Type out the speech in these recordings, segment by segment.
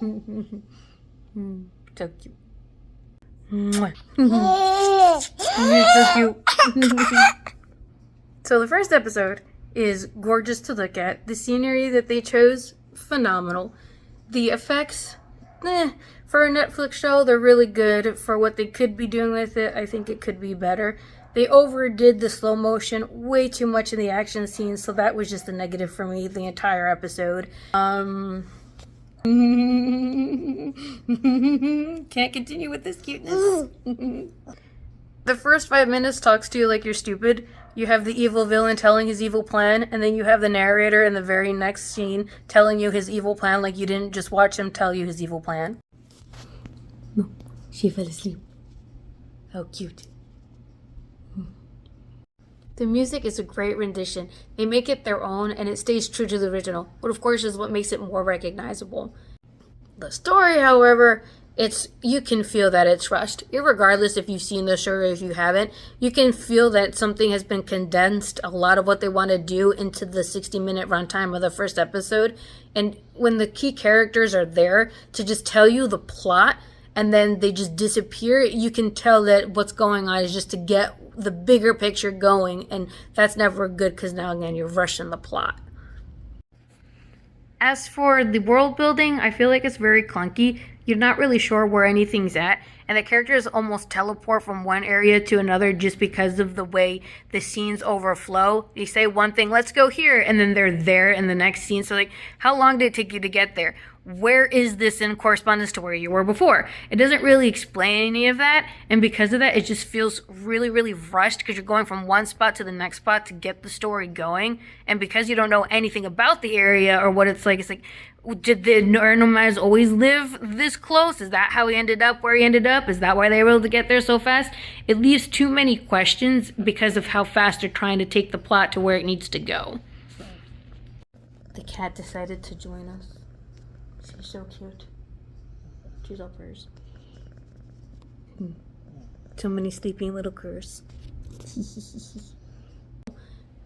So cute. You're so cute. So the first episode is gorgeous to look at. The scenery that they chose, phenomenal. The effects, for a Netflix show, they're really good. For what they could be doing with it, I think it could be better. They overdid the slow motion way too much in the action scenes, so that was just a negative for me the entire episode. Can't continue with this cuteness. The first 5 minutes talks to you like you're stupid. You have the evil villain telling his evil plan, and then you have the narrator in the very next scene telling you his evil plan like you didn't just watch him tell you his evil plan. No, she fell asleep. How cute. The music is a great rendition. They make it their own, and it stays true to the original, but of course is what makes it more recognizable. The story, however, you can feel that it's rushed. Irregardless if you've seen the show or if you haven't, you can feel that something has been condensed, a lot of what they want to do into the 60-minute runtime of the first episode. And when the key characters are there to just tell you the plot, and then they just disappear, you can tell that what's going on is just to get the bigger picture going, and that's never good because now again you're rushing the plot. As for the world building, I feel like it's very clunky. You're not really sure where anything's at, and the characters almost teleport from one area to another just because of the way the scenes overflow. You say one thing, let's go here, and then they're there in the next scene. So like, how long did it take you to get there? Where is this in correspondence to where you were before? It doesn't really explain any of that, and because of that, it just feels really, really rushed because you're going from one spot to the next spot to get the story going, and because you don't know anything about the area or what it's like, did the Nomads always live this close? Is that how he ended up where he ended up? Is that why they were able to get there so fast? It leaves too many questions because of how fast they're trying to take the plot to where it needs to go. The cat decided to join us. She's so cute. She's all purrs. So many sleeping little curs.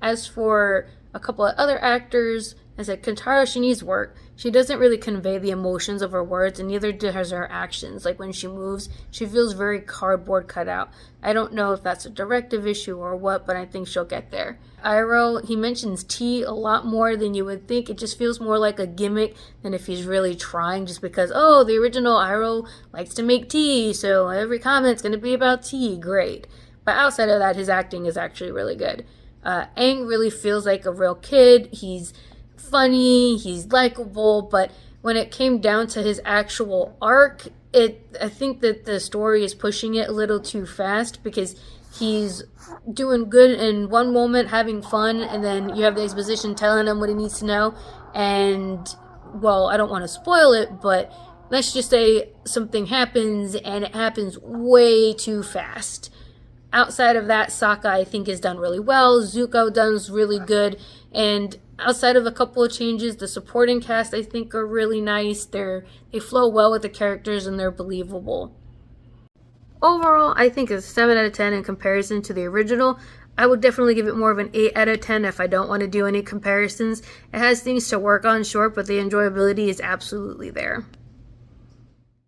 As for a couple of other actors, as Kentaro Shini's work, she doesn't really convey the emotions of her words, and neither does her actions. Like when she moves, she feels very cardboard cut out. I don't know if that's a directive issue or what, but I think she'll get there. Iroh, he mentions tea a lot more than you would think. It just feels more like a gimmick than if he's really trying, just because, the original Iroh likes to make tea, so every comment's going to be about tea. Great. But outside of that, his acting is actually really good. Aang really feels like a real kid. He's funny, he's likable, but when it came down to his actual arc, I think that the story is pushing it a little too fast because he's doing good in one moment, having fun, and then you have the exposition telling him what he needs to know, and, I don't want to spoil it, but let's just say something happens, and it happens way too fast. Outside of that, Sokka, I think, has done really well. Zuko does really good. And outside of a couple of changes, the supporting cast, I think, are really nice. They flow well with the characters, and they're believable. Overall, I think it's a 7 out of 10 in comparison to the original. I would definitely give it more of an 8 out of 10 if I don't want to do any comparisons. It has things to work on, sure, but the enjoyability is absolutely there.